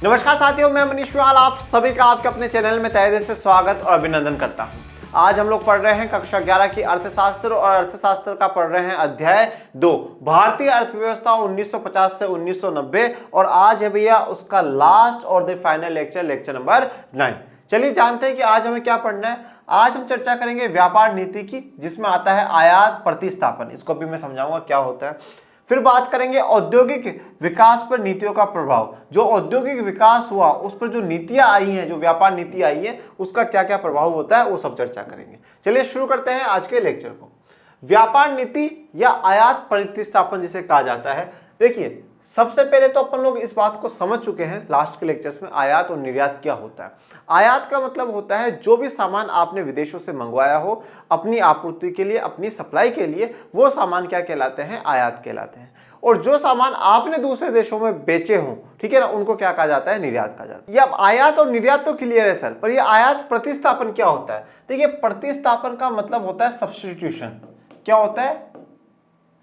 नमस्कार साथियों, मैं मनीष विवाल आप सभी का आपके अपने चैनल में तहे दिल से स्वागत और अभिनंदन करता हूं। आज हम लोग पढ़ रहे हैं कक्षा 11 की अर्थशास्त्र और अर्थशास्त्र का पढ़ रहे हैं अध्याय 2 भारतीय अर्थव्यवस्था 1950 से 1990 और आज है भैया उसका लास्ट और द फाइनल लेक्चर नंबर 9। चलिए जानते हैं कि आज हमें क्या पढ़ना है। आज हम चर्चा करेंगे व्यापार नीति की, जिसमें आता है आयात प्रतिस्थापन, इसको भी मैं समझाऊंगा क्या होता है। फिर बात करेंगे औद्योगिक विकास पर नीतियों का प्रभाव, जो औद्योगिक विकास हुआ उस पर जो नीतियां आई हैं, जो व्यापार नीति आई है उसका क्या क्या प्रभाव होता है वो सब चर्चा करेंगे। चलिए शुरू करते हैं आज के लेक्चर को। व्यापार नीति या आयात प्रतिस्थापन जिसे कहा जाता है। देखिए सबसे पहले तो अपन लोग इस बात को समझ चुके हैं लास्ट के लेक्चर्स में आयात और निर्यात क्या होता है। आयात का मतलब होता है जो भी सामान आपने विदेशों से मंगवाया हो अपनी आपूर्ति के लिए, अपनी सप्लाई के लिए, वो सामान क्या कहलाते हैं? आयात कहलाते हैं। और जो सामान आपने दूसरे देशों में बेचे हों, ठीक है ना, उनको क्या कहा जाता है? निर्यात कहा जाता है। ये अब आयात और निर्यात तो क्लियर है सर, पर ये आयात प्रतिस्थापन क्या होता है? देखिए प्रतिस्थापन का मतलब होता है सब्स्टिट्यूशन। क्या होता है?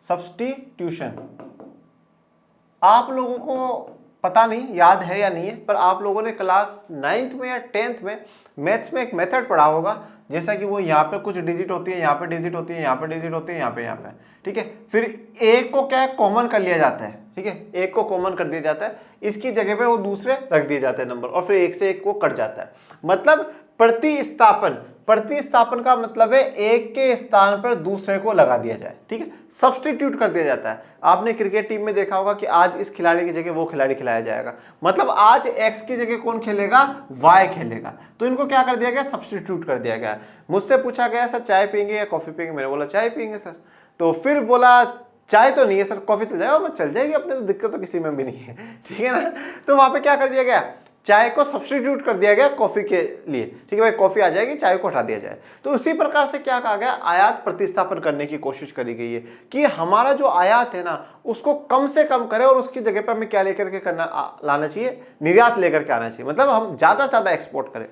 सब्स्टिट्यूशन। आप लोगों को पता नहीं याद है या नहीं है, पर आप लोगों ने क्लास 9th में या 10th में मैथ्स में एक मेथड पढ़ा होगा, जैसा कि वो यहाँ पे कुछ डिजिट होती है, यहाँ पे डिजिट होती है, यहाँ पे डिजिट होती है, यहाँ पे, ठीक है। फिर एक को क्या है? कॉमन कर लिया जाता है, ठीक है। एक को कॉमन कर दिया जाता है, इसकी जगह पे वो दूसरे रख दिए जाते हैं नंबर, और फिर एक से एक को कट जाता है। मतलब प्रतिस्थापन का मतलब है एक के स्थान पर दूसरे को लगा दिया जाए, ठीक है, सब्स्टिट्यूट कर दिया जाता है। आपने क्रिकेट टीम में देखा होगा कि आज इस खिलाड़ी की जगह वो खिलाड़ी खिलाया जाएगा, मतलब आज एक्स की जगह कौन खेलेगा? वाई खेलेगा। तो इनको क्या कर दिया गया? सब्स्टिट्यूट कर दिया गया। मुझसे पूछा गया सर चाय पियेंगे या कॉफी पियेंगे? मैंने बोला चाय पियेंगे सर। तो फिर बोला चाय तो नहीं है सर, कॉफी चल जाएगा। मैं चल जाएगी, अपने तो दिक्कत तो किसी में भी नहीं है, ठीक है ना। तो वहां पे क्या कर दिया गया? चाय को सब्स्टिट्यूट कर दिया गया कॉफी के लिए, ठीक है भाई, कॉफी आ जाएगी, चाय को हटा दिया जाए। तो उसी प्रकार से क्या कहा गया? आयात प्रतिस्थापन करने की कोशिश करी गई है कि हमारा जो आयात है ना उसको कम से कम करें और उसकी जगह पर हमें क्या लेकर के लाना चाहिए? निर्यात लेकर के आना चाहिए, मतलब हम ज्यादा से ज्यादा एक्सपोर्ट करें।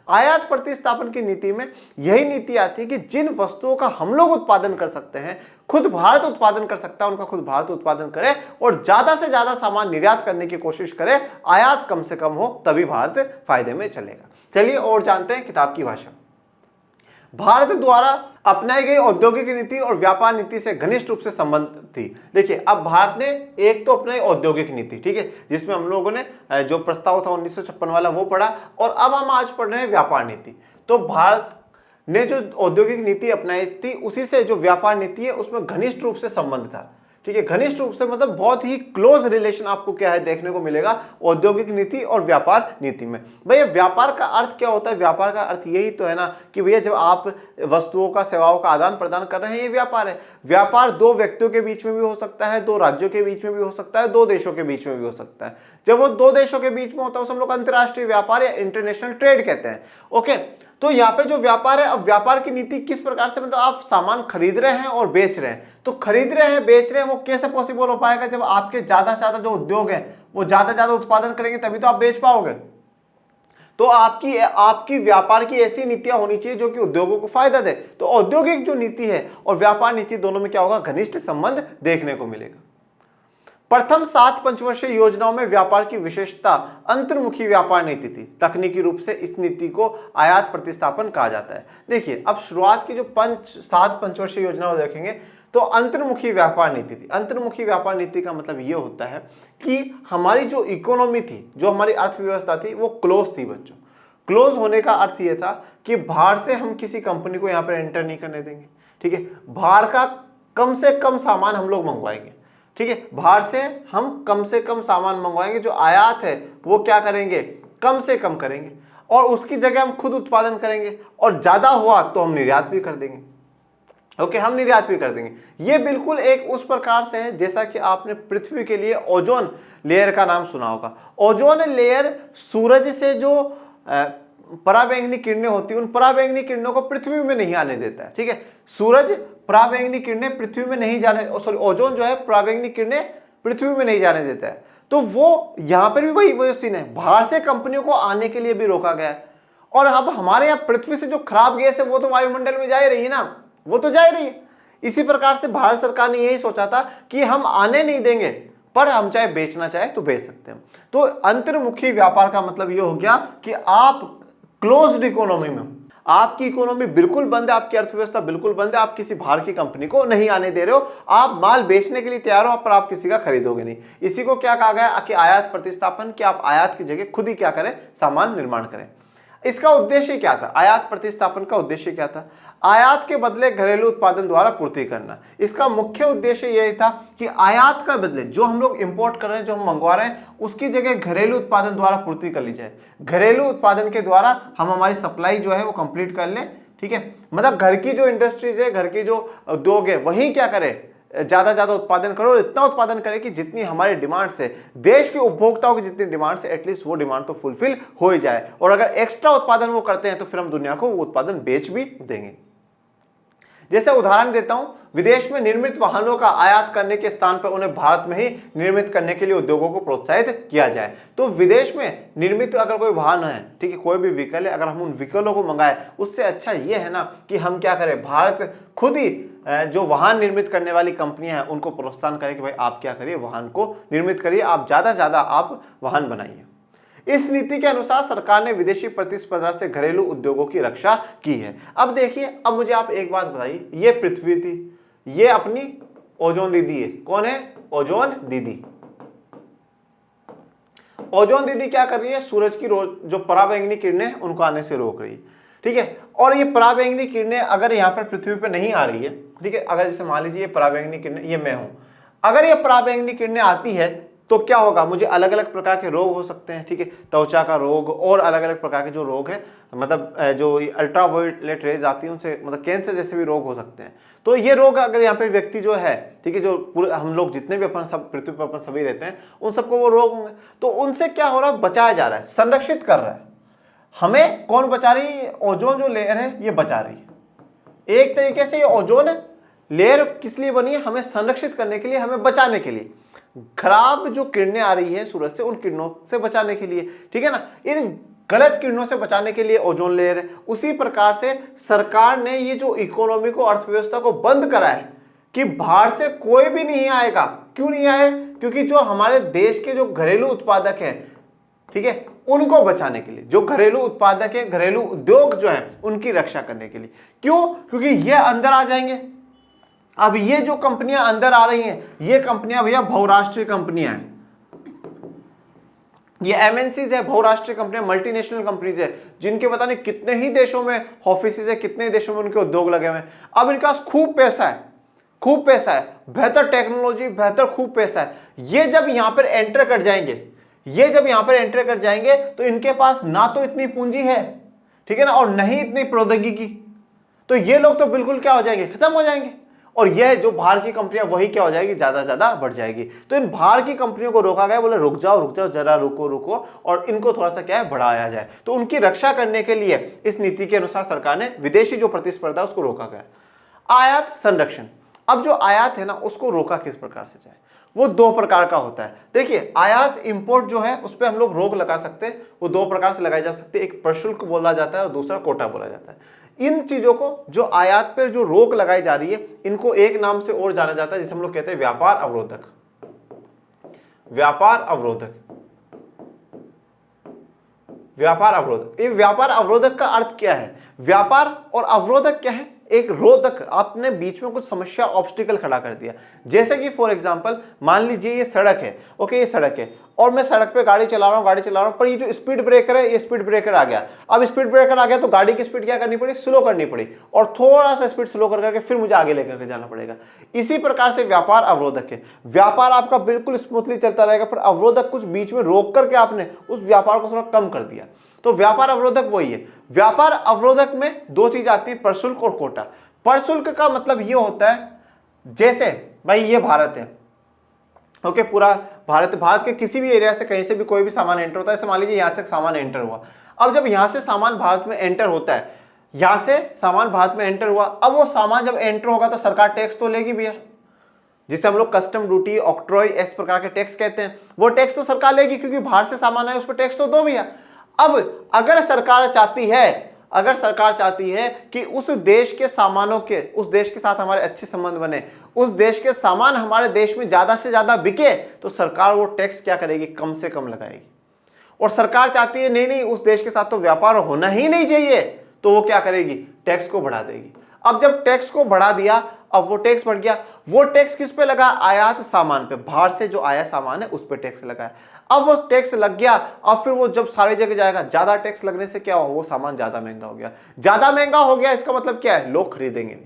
आयात प्रतिस्थापन की नीति में यही नीति आती है कि जिन वस्तुओं का हम लोग उत्पादन कर सकते हैं, खुद भारत उत्पादन कर सकता है, उनका खुद भारत उत्पादन करे और ज्यादा से ज्यादा सामान निर्यात करने की कोशिश करे। आयात कम से कम हो, तभी भारत फायदे में चलेगा। चलिए और जानते हैं किताब की भाषा। भारत द्वारा अपनाई गई औद्योगिक नीति और व्यापार नीति से घनिष्ठ रूप से संबंध थी। देखिए अब भारत ने एक तो अपनाई औद्योगिक नीति, ठीक है, जिसमें हम लोगों ने जो प्रस्ताव था 1956 वाला वो पढ़ा, और अब हम आज पढ़ रहे हैं व्यापार नीति। तो भारत ने जो औद्योगिक नीति अपनाई थी उसी से जो व्यापार नीति है उसमें घनिष्ठ रूप से संबंध था, ठीक है। घनिष्ठ रूप से मतलब बहुत ही क्लोज रिलेशन आपको क्या है देखने को मिलेगा औद्योगिक नीति और व्यापार नीति में। भैया व्यापार का अर्थ क्या होता है? व्यापार का अर्थ यही तो है ना कि भैया जब आप वस्तुओं का, सेवाओं का आदान प्रदान कर रहे हैं, ये व्यापार है। व्यापार दो व्यक्तियों के बीच में भी हो सकता है, दो राज्यों के बीच में भी हो सकता है, दो देशों के बीच में भी हो सकता है। जब वो दो देशों के बीच में होता है उसे हम लोग अंतर्राष्ट्रीय व्यापार या इंटरनेशनल ट्रेड कहते हैं, ओके। तो यहाँ पे जो व्यापार है, अब व्यापार की नीति किस प्रकार से, मतलब आप सामान खरीद रहे हैं और बेच रहे हैं। तो खरीद रहे हैं, बेच रहे हैं, वो कैसे पॉसिबल हो पाएगा? जब आपके ज्यादा से ज्यादा जो उद्योग है वो ज्यादा से ज्यादा उत्पादन करेंगे तभी तो आप बेच पाओगे। तो आपकी व्यापार की ऐसी नीतियां होनी चाहिए जो कि उद्योगों को फायदा दे। तो औद्योगिक जो नीति है और व्यापार नीति दोनों में क्या होगा? घनिष्ठ संबंध देखने को मिलेगा। प्रथम 7 पंचवर्षीय योजनाओं में व्यापार की विशेषता अंतर्मुखी व्यापार नीति थी। तकनीकी रूप से इस नीति को आयात प्रतिस्थापन कहा जाता है। देखिए अब शुरुआत की जो 7 पंचवर्षीय योजना देखेंगे तो अंतर्मुखी व्यापार नीति थी। अंतर्मुखी व्यापार नीति का मतलब ये होता है कि हमारी जो इकोनॉमी थी, जो हमारी अर्थव्यवस्था थी, वो क्लोज थी बच्चों। क्लोज होने का अर्थ ये था कि बाहर से हम किसी कंपनी को यहाँ पर एंटर नहीं करने देंगे, ठीक है। बाहर का कम से कम सामान हम लोग मंगवाएंगे, ठीक है। बाहर से हम कम से कम सामान मंगवाएंगे, जो आयात है वो क्या करेंगे? कम से कम करेंगे, और उसकी जगह हम खुद उत्पादन करेंगे, और ज्यादा हुआ तो हम निर्यात भी कर देंगे, ओके, हम निर्यात भी कर देंगे। ये बिल्कुल एक उस प्रकार से है जैसा कि आपने पृथ्वी के लिए ओजोन लेयर का नाम सुना होगा। ओजोन लेयर सूरज से जो पराबैंगनी किरणें होती है, उन पराबैंगनी किरणों को पृथ्वी में नहीं आने देता है, ठीक है। सूरज पराबैंगनी किरणें पृथ्वी में नहीं जाने, सॉरी ओजोन जो है पराबैंगनी किरणें पृथ्वी में नहीं जाने देता है। तो वो यहां पर भी वही सीन है, बाहर से कंपनियों को आने के लिए भी रोका गया है। और अब हमारे यहाँ पृथ्वी से जो खराब गैस है वो तो वायुमंडल में जा ही रही है ना, वो तो जा ही रही है। इसी प्रकार से भारत सरकार ने यही सोचा था कि हम आने नहीं देंगे, पर हम चाहे बेचना चाहे तो बेच सकते हैं। तो अंतर्मुखी व्यापार का मतलब ये हो गया कि आप क्लोज्ड इकोनॉमी में, आपकी इकोनॉमी बिल्कुल बंद है, आपकी अर्थव्यवस्था बिल्कुल बंद है, आप किसी बाहर की कंपनी को नहीं आने दे रहे हो, आप माल बेचने के लिए तैयार हो पर आप किसी का खरीदोगे नहीं। इसी को क्या कहा गया कि आयात प्रतिस्थापन, कि आप आयात की जगह खुद ही क्या करें, सामान निर्माण करें। इसका उद्देश्य क्या था? आयात प्रतिस्थापन का उद्देश्य क्या था? आयात के बदले घरेलू उत्पादन द्वारा पूर्ति करना। इसका मुख्य उद्देश्य यही था कि आयात का बदले जो हम लोग इंपोर्ट कर रहे हैं, जो हम मंगवा रहे हैं, उसकी जगह घरेलू उत्पादन द्वारा पूर्ति कर ली जाए। घरेलू उत्पादन के द्वारा हम हमारी सप्लाई जो है वो कंप्लीट कर लें, ठीक है। मतलब घर की जो इंडस्ट्रीज है, घर की जो उद्योग है, वही क्या करे, ज्यादा उत्पादन करो और इतना उत्पादन करें कि जितनी हमारी डिमांड से, देश के उपभोक्ताओं की जितनी डिमांड से, एटलीस्ट वो डिमांड तो फुलफिल हो ही जाए। और अगर एक्स्ट्रा उत्पादन वो करते हैं तो फिर हम दुनिया को वो उत्पादन बेच भी देंगे। जैसे उदाहरण देता हूं, विदेश में निर्मित वाहनों का आयात करने के स्थान पर उन्हें भारत में ही निर्मित करने के लिए उद्योगों को प्रोत्साहित किया जाए। तो विदेश में निर्मित अगर कोई वाहन है, ठीक है, कोई भी व्हीकल है, अगर हम उन व्हीकलों को मंगाए, उससे अच्छा ये है ना कि हम क्या करें, भारत खुद ही जो वाहन निर्मित करने वाली कंपनियां हैं उनको प्रोत्साहन करें कि भाई आप क्या करिए, वाहन को निर्मित करिए, आप ज्यादा आप वाहन बनाइए। इस नीति के अनुसार सरकार ने विदेशी प्रतिस्पर्धा से घरेलू उद्योगों की रक्षा की है। अब देखिए, अब मुझे आप एक बात बताइए, ये पृथ्वी थी, ये अपनी ओजोन दीदी है। कौन है? ओजोन दीदी। ओजोन दीदी क्या कर रही है? सूरज की जो पराबैंगनी किरणें उनको आने से रोक रही है, ठीक है। और ये पराबैंगनी किरणें अगर यहाँ पर पृथ्वी पर नहीं आ रही है, ठीक है, अगर जैसे मान लीजिए ये पराबैंगनी किरणें, ये मैं हूं, अगर ये पराबैंगनी किरणें आती है तो क्या होगा, मुझे अलग अलग प्रकार के रोग हो सकते हैं, ठीक है, त्वचा का रोग और अलग अलग प्रकार के जो रोग है, मतलब जो अल्ट्रावायलेट रेज आती है उनसे, मतलब कैंसर जैसे भी रोग हो सकते हैं। तो ये रोग अगर यहाँ पे व्यक्ति जो है, ठीक है, जो पूरे हम लोग जितने भी अपन सब पृथ्वी पर अपन सभी रहते हैं, उन सबको वो रोग होंगे। तो उनसे क्या हो रहा है, बचाया जा रहा है, संरक्षित कर रहा है। हमें कौन बचा रही है? ओजोन जो लेयर है ये बचा रही है। एक तरीके से ये ओजोन लेयर किस लिए बनी है? हमें संरक्षित करने के लिए, हमें बचाने के लिए, खराब जो किरणें आ रही है सूरज से, उन किरणों से बचाने के लिए, ठीक है ना, इन गलत किरणों से बचाने के लिए ओजोन लेयर है। उसी प्रकार से सरकार ने ये जो इकोनॉमी को, अर्थव्यवस्था को बंद करा है कि बाहर से कोई भी नहीं आएगा। क्यों नहीं आए? क्योंकि जो हमारे देश के जो घरेलू उत्पादक हैं, ठीक है, उनको बचाने के लिए, जो घरेलू उत्पादक है, घरेलू उद्योग जो है, उनकी रक्षा करने के लिए। क्यों? क्योंकि ये अंदर आ जाएंगे। अब ये जो कंपनियां अंदर आ रही हैं, ये कंपनियां भैया बहुराष्ट्रीय कंपनियां हैं, ये एमएनसीज है, बहुराष्ट्रीय कंपनियां, मल्टीनेशनल कंपनीज है, जिनके पता नहीं कितने ही देशों में ऑफिसेज है, कितने देशों में उनके उद्योग लगे हुए हैं। अब इनके पास खूब पैसा है, खूब पैसा है, बेहतर टेक्नोलॉजी, बेहतर खूब पैसा है। ये जब यहां पर एंटर कर जाएंगे, ये जब यहां पर एंटर कर जाएंगे तो इनके पास ना तो इतनी पूंजी है, ठीक है ना, और नहीं इतनी प्रौद्योगिकी। तो ये लोग तो बिल्कुल क्या हो जाएंगे, खत्म हो जाएंगे। और यह जो बाहर की कंपनियां, वही क्या हो जाएगी, ज्यादा ज्यादा बढ़ जाएगी। तो इन बाहर की कंपनियों को रोका गया, बोले रुक जाओ जरा, रुको और इनको थोड़ा सा क्या है, बढ़ाया जाए। तो उनकी रक्षा करने के लिए इस नीति के अनुसार सरकार ने विदेशी जो प्रतिस्पर्धा उसको रोका गया। आयात संरक्षण। अब जो आयात है ना, उसको रोका किस प्रकार से जाए? वो दो प्रकार का होता है। देखिए, आयात इंपोर्ट जो है उस पर हम लोग रोक लगा सकते हैं, वो दो प्रकार से लगाई जा सकती है। एक प्रशुल्क बोला जाता है और दूसरा कोटा बोला जाता है। इन चीजों को, जो आयात पर जो रोक लगाई जा रही है, इनको एक नाम से और जाना जाता है, जिसे हम लोग कहते हैं व्यापार अवरोधक। व्यापार अवरोधक, व्यापार अवरोधक। ये व्यापार अवरोधक का अर्थ क्या है? व्यापार और अवरोधक क्या है? एक रोधक, आपने बीच में कुछ समस्या, ऑब्स्टिकल खड़ा कर दिया। जैसे कि फॉर एग्जांपल मान लीजिए ये सड़क है, ओके, ये सड़क है और मैं सड़क पे गाड़ी चला रहा हूं, पर ये जो स्पीड ब्रेकर है, ये स्पीड ब्रेकर आ गया। अब स्पीड ब्रेकर आ गया तो गाड़ी की स्पीड क्या करनी पड़ी, स्लो करनी पड़ी, और थोड़ा सा स्पीड स्लो करके फिर मुझे आगे लेकर के जाना पड़ेगा। इसी प्रकार से व्यापार अवरोधक है। व्यापार आपका बिल्कुल स्मूथली चलता रहेगा, पर अवरोधक कुछ बीच में रोक करके आपने उस व्यापार को थोड़ा कम कर दिया, तो व्यापार अवरोधक वही है। व्यापार अवरोधक में दो चीज आती है, प्रशुल्क और कोटा। प्रशुल्क का मतलब ये होता है, जैसे भाई ये भारत है, ओके, पूरा भारत के किसी भी एरिया से, कहीं से भी कोई भी सामान एंटर होता है। जैसे मान लीजिए यहां से सामान एंटर हुआ। अब जब यहां से सामान भारत में एंटर होता है, यहां से सामान भारत में एंटर हुआ, अब वो सामान जब एंटर होगा तो सरकार टैक्स तो लेगी भैया, जिसे हम लोग कस्टम ड्यूटी, ऑक्ट्रॉय, इस प्रकार के टैक्स कहते हैं। वो टैक्स तो सरकार लेगी, क्योंकि बाहर से सामान आए उस पर टैक्स तो दो भैया। अब अगर सरकार चाहती है अगर सरकार चाहती है कि उस देश के सामानों के, उस देश के साथ हमारे अच्छे संबंध बने, उस देश के सामान हमारे देश में ज्यादा से ज्यादा बिके, तो सरकार वो टैक्स क्या करेगी, कम से कम लगाएगी। और सरकार चाहती है नहीं उस देश के साथ तो व्यापार होना ही नहीं चाहिए, तो वो क्या करेगी, टैक्स को बढ़ा देगी। अब जब टैक्स को बढ़ा दिया, अब वो टैक्स बढ़ गया, वो टैक्स किस पे लगा, आयात सामान पे, बाहर से जो आया सामान है उस पे टैक्स लगा है। अब वो टैक्स लग गया, अब फिर वो जब सारी जगह जाएगा, ज्यादा टैक्स लगने से क्या हो, वो सामान ज्यादा महंगा हो गया। ज्यादा महंगा हो गया इसका मतलब क्या है, लोग खरीदेंगे नहीं,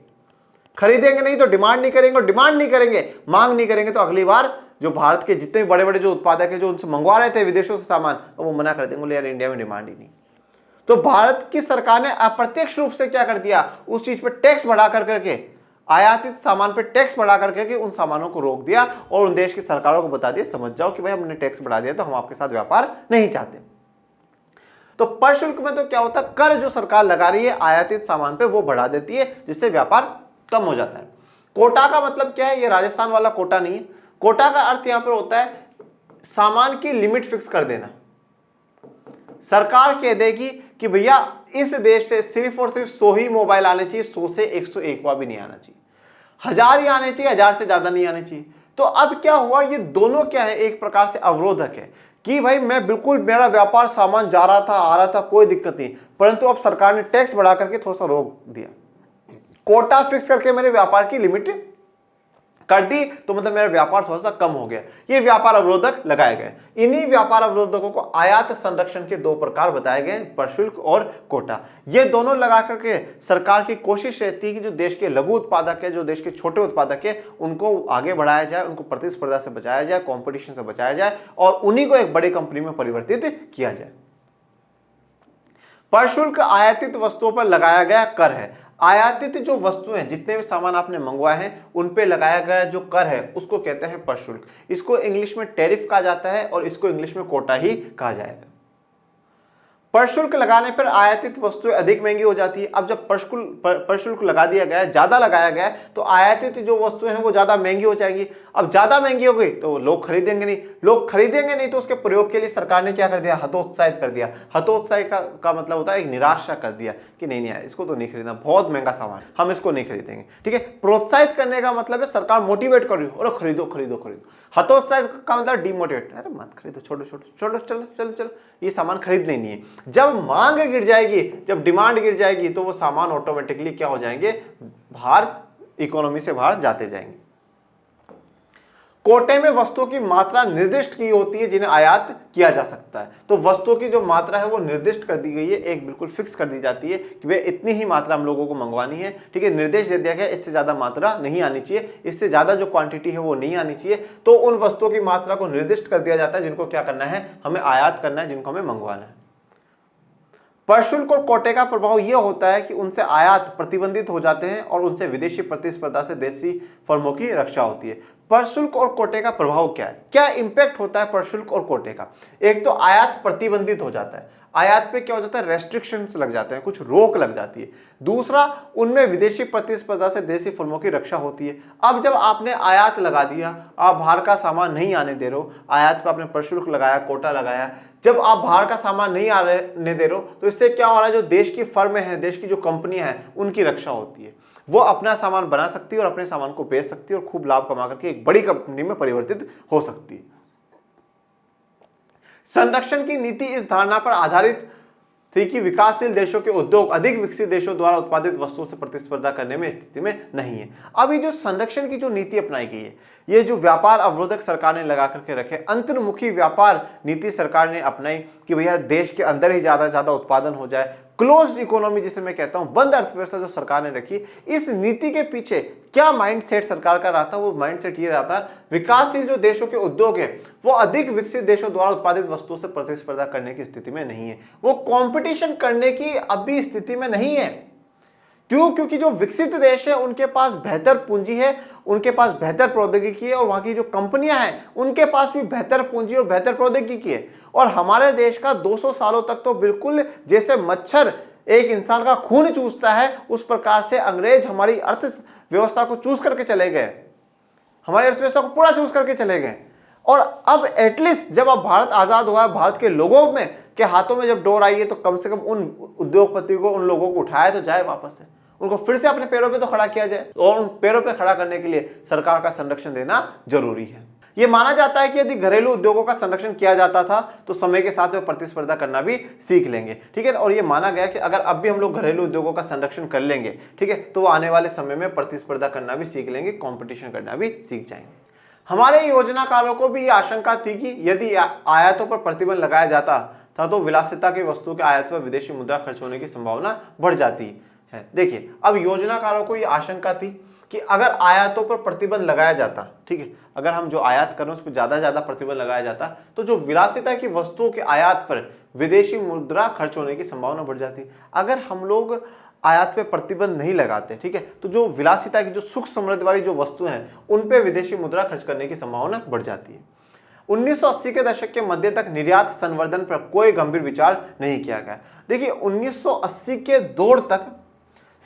खरीदेंगे नहीं तो डिमांड नहीं करेंगे, और डिमांड नहीं करेंगे, मांग नहीं करेंगे, तो अगली बार जो भारत के जितने बड़े बड़े जो उत्पादक है जो उनसे मंगवा रहे थे विदेशों से सामान, वो मना कर देंगे, बोले यार इंडिया में डिमांड ही नहीं। तो भारत की सरकार ने अप्रत्यक्ष रूप से क्या कर दिया, उस चीज पे टैक्स बढ़ा करके, आयातित सामान पे टैक्स बढ़ा करके उन सामानों को रोक दिया, और उन देश की सरकारों को बता दिया, समझ जाओ कि भाई हमने टैक्स बढ़ा दिया तो हम आपके साथ व्यापार नहीं चाहते। तो पर शुल्क में तो क्या होता है, कर जो सरकार लगा रही है आयातित सामान पे वो बढ़ा देती है, जिससे व्यापार कम हो जाता है। कोटा का मतलब क्या है, ये राजस्थान वाला कोटा नहीं है। कोटा का अर्थ यहां पर होता है सामान की लिमिट फिक्स कर देना। सरकार कह देगी कि भैया इस देश से सिर्फ और सिर्फ 100 ही मोबाइल आने चाहिए, 100 से 101वां भी नहीं आना चाहिए, 1000 ही आने चाहिए, 1000 से ज्यादा नहीं आने चाहिए। तो अब क्या हुआ, ये दोनों क्या है, एक प्रकार से अवरोधक है कि भाई मैं बिल्कुल, मेरा व्यापार सामान जा रहा था आ रहा था कोई दिक्कत नहीं, परंतु अब सरकार ने टैक्स बढ़ा करके थोड़ा सा रोक दिया, कोटा फिक्स करके मेरे व्यापार की लिमिट कर दी, तो मतलब मेरा व्यापार थोड़ा सा कम हो गया। ये व्यापार अवरोधक लगाए गए। इन्हीं व्यापार अवरोधकों को आयात संरक्षण के 2 प्रकार बताए गए, प्रशुल्क और कोटा। ये दोनों लगा करके सरकार की कोशिश रहती है कि जो देश के लघु उत्पादक है, जो देश के छोटे उत्पादक है, उनको आगे बढ़ाया जाए, उनको प्रतिस्पर्धा से बचाया जाए, कॉम्पिटिशन से बचाया जाए, और उन्हीं को एक बड़ी कंपनी में परिवर्तित किया जाए। प्रशुल्क आयातित वस्तुओं पर लगाया गया कर है। आयातित जो वस्तुएं हैं, जितने भी सामान आपने मंगवाए हैं, उन पे लगाया गया जो कर है उसको कहते हैं प्रशुल्क। इसको इंग्लिश में टैरिफ कहा जाता है और इसको इंग्लिश में कोटा ही कहा जाएगा। प्रशुल्क लगाने पर आयातित वस्तुएं अधिक महंगी हो जाती है। अब जब प्रशुल्क लगा दिया गया है, ज्यादा लगाया गया है, तो आयातित जो वस्तुएं हैं वो ज्यादा महंगी हो जाएंगी। अब ज्यादा महंगी हो गई तो लोग खरीदेंगे नहीं, लोग खरीदेंगे नहीं तो उसके प्रयोग के लिए सरकार ने क्या कर दिया, हतोत्साहित कर दिया। हतोत्साहित का मतलब होता है एक निराशा कर दिया कि नहीं यार इसको तो नहीं खरीदना, बहुत महंगा सामान, हम इसको नहीं खरीदेंगे। ठीक है, प्रोत्साहित करने का मतलब है सरकार मोटिवेट कर रही हो, और खरीदो खरीदो खरीदो। हतोत्साहित का मतलब डिमोटिवेट, अरे मत खरीदो, छोड़ो छोड़ो छोड़ो, चलो चलो चलो, ये सामान खरीदना ही नहीं है। जब मांग गिर जाएगी, जब डिमांड गिर जाएगी, तो वो सामान ऑटोमेटिकली क्या हो जाएंगे, बाहर, इकोनॉमी से बाहर जाते जाएंगे। कोटे में वस्तुओं की मात्रा निर्दिष्ट की होती है जिन्हें आयात किया जा सकता है। तो वस्तुओं की जो मात्रा है वो निर्दिष्ट कर दी गई है, एक बिल्कुल फिक्स कर दी जाती है कि वे इतनी ही मात्रा हम लोगों को मंगवानी है। ठीक है, निर्देश दे दिया गया, इससे ज्यादा मात्रा नहीं आनी चाहिए, इससे ज्यादा जो क्वांटिटी है वो नहीं आनी चाहिए। तो उन वस्तुओं की मात्रा को निर्दिष्ट कर दिया जाता है जिनको क्या करना है, हमें आयात करना है, जिनको हमें मंगवाना है। प्रशुल्क और कोटे का प्रभाव यह होता है कि उनसे आयात प्रतिबंधित हो जाते हैं और उनसे विदेशी प्रतिस्पर्धा से देशी फर्मों की रक्षा होती है। प्रशुल्क और कोटे का प्रभाव क्या है, क्या इंपैक्ट होता है प्रशुल्क और कोटे का? एक तो आयात प्रतिबंधित हो जाता है, आयात पे क्या हो जाता है, रेस्ट्रिक्शंस लग जाते हैं, कुछ रोक लग जाती है। दूसरा, उनमें विदेशी प्रतिस्पर्धा से देशी फर्मों की रक्षा होती है। अब जब आपने आयात लगा दिया, आप बाहर का सामान नहीं आने दे रहे हो, आयात पे आपने प्रशुल्क लगाया, कोटा लगाया, जब आप बाहर का सामान नहीं आने दे रहे हो, तो इससे क्या हो रहा है, जो देश की फर्में हैं, देश की जो कंपनियां हैं, उनकी रक्षा होती है। वो अपना सामान बना सकती है और अपने सामान को बेच सकती है और खूब लाभ कमा करके एक बड़ी कंपनी में परिवर्तित हो सकती है। संरक्षण की नीति इस धारणा पर आधारित थी कि विकासशील देशों के उद्योग अधिक विकसित देशों द्वारा उत्पादित वस्तुओं से प्रतिस्पर्धा करने में स्थिति में नहीं है। अब ये जो संरक्षण की जो नीति अपनाई गई है, ये जो व्यापार अवरोधक सरकार ने लगा करके रखे, अंतर्मुखी व्यापार नीति सरकार ने अपनाई कि भैया देश के अंदर ही ज्यादा उत्पादन हो जाए, क्लोज्ड इकोनॉमी जिसे मैं कहता हूं, बंद अर्थव्यवस्था जो सरकार ने रखी, इस नीति के पीछे क्या माइंडसेट सरकार का रहा था? वो माइंडसेट ये रहा था, विकासशील जो देशों के उद्योग है वो अधिक विकसित देशों द्वारा उत्पादित वस्तुओं से प्रतिस्पर्धा करने की स्थिति में नहीं है, वो कंपटीशन करने की अभी स्थिति में नहीं है। क्यों? क्योंकि जो विकसित देश है उनके पास बेहतर पूंजी है, उनके पास बेहतर प्रौद्योगिकी है, और वहां की जो कंपनियां हैं उनके पास भी बेहतर पूंजी और बेहतर प्रौद्योगिकी है। और हमारे देश का 200 सालों तक तो बिल्कुल जैसे मच्छर एक इंसान का खून चूसता है, उस प्रकार से अंग्रेज हमारी अर्थव्यवस्था को चूस करके चले गए, हमारी अर्थव्यवस्था को पूरा चूस करके चले गए। और अब एटलीस्ट जब अब भारत आजाद हुआ है, भारत के लोगों में कि हाथों में जब डोर आई है तो कम से कम उन उद्योगपतियों को, उन लोगों को उठाया तो जाए वापस से, उनको फिर से अपने पैरों पे तो खड़ा किया जाए, और उन पैरों पे खड़ा करने के लिए सरकार का संरक्षण देना जरूरी है। यह माना जाता है कि यदि घरेलू उद्योगों का संरक्षण किया जाता था तो समय के साथ वे प्रतिस्पर्धा करना भी सीख लेंगे, ठीक है। और यह माना गया कि अगर अब भी हम लोग घरेलू उद्योगों का संरक्षण कर लेंगे, ठीक है, तो वो आने वाले समय में प्रतिस्पर्धा करना भी सीख लेंगे, कॉम्पिटिशन करना भी सीख जाएंगे। हमारे योजनाकारों को भी यह आशंका थी कि यदि आयातों पर प्रतिबंध लगाया जाता था तो विलासिता की वस्तु के आयात पर विदेशी मुद्रा खर्च होने की संभावना बढ़ जाती है। देखिए, अब योजनाकारों को यह आशंका थी कि अगर आयातों पर प्रतिबंध लगाया जाता, ठीक है, अगर हम जो आयात कर रहे हैं उस पर ज्यादा प्रतिबंध लगाया जाता तो जो विलासिता की वस्तुओं के आयात पर विदेशी मुद्रा खर्च होने की संभावना बढ़ जाती। अगर हम लोग आयात पे प्रतिबंध नहीं लगाते, ठीक है, तो जो विलासिता की, जो सुख समृद्धि वाली जो वस्तुएं हैं उन पे विदेशी मुद्रा खर्च करने की संभावना बढ़ जाती है। 1980 के दशक के मध्य तक निर्यात संवर्धन पर कोई गंभीर विचार नहीं किया गया। देखिए, 1980 के दौर तक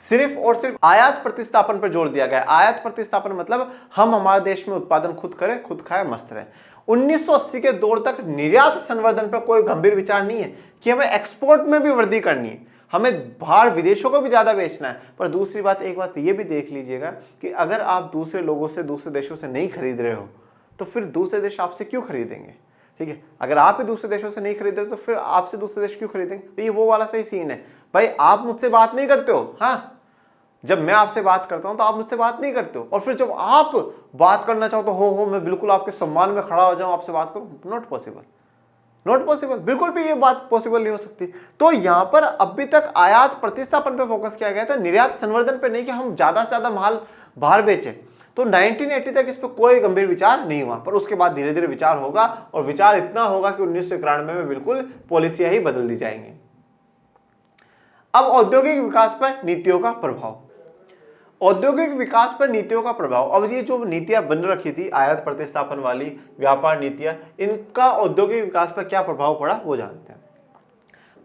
सिर्फ और सिर्फ आयात प्रतिस्थापन पर जोर दिया गया। आयात प्रतिस्थापन मतलब हम हमारे देश में उत्पादन खुद करें, खुद खाएं, मस्त रहे। 1980 के दौर तक निर्यात संवर्धन पर कोई गंभीर विचार नहीं है कि हमें एक्सपोर्ट में भी वृद्धि करनी है, हमें बाहर विदेशों को भी ज्यादा बेचना है। पर दूसरी बात, एक बात ये भी देख लीजिएगा कि अगर आप दूसरे लोगों से, दूसरे देशों से नहीं खरीद रहे हो तो फिर दूसरे देश आपसे क्यों खरीदेंगे, ठीक है। अगर आप ही दूसरे देशों से नहीं खरीद रहे तो फिर आपसे दूसरे देश क्यों खरीदेंगे। तो ये वो वाला सही सीन है भाई, आप मुझसे बात नहीं करते हो, हाँ, जब मैं आपसे बात करता हूं तो आप मुझसे बात नहीं करते हो, और फिर जब आप बात करना चाहो तो हो मैं बिल्कुल आपके सम्मान में खड़ा हो जाऊं, आपसे बात करूं, नॉट पॉसिबल, नॉट पॉसिबल, बिल्कुल भी ये बात पॉसिबल नहीं हो सकती। तो यहां पर अभी तक आयात प्रतिस्थापन पे फोकस किया गया था, निर्यात संवर्धन पे नहीं कि हम ज्यादा से ज्यादा माल बाहर बेचें। तो 1980 तक इस पर कोई गंभीर विचार नहीं हुआ, पर उसके बाद धीरे धीरे विचार होगा, और विचार इतना होगा कि 1991 में बिल्कुल पॉलिसियां ही बदल दी जाएंगी। अब औद्योगिक विकास पर नीतियों का प्रभाव। औद्योगिक विकास पर नीतियों का प्रभाव, अब ये जो नीतियां बन रखी थी आयात प्रतिस्थापन वाली, व्यापार नीतियां, इनका औद्योगिक विकास पर क्या प्रभाव पड़ा वो जानते हैं।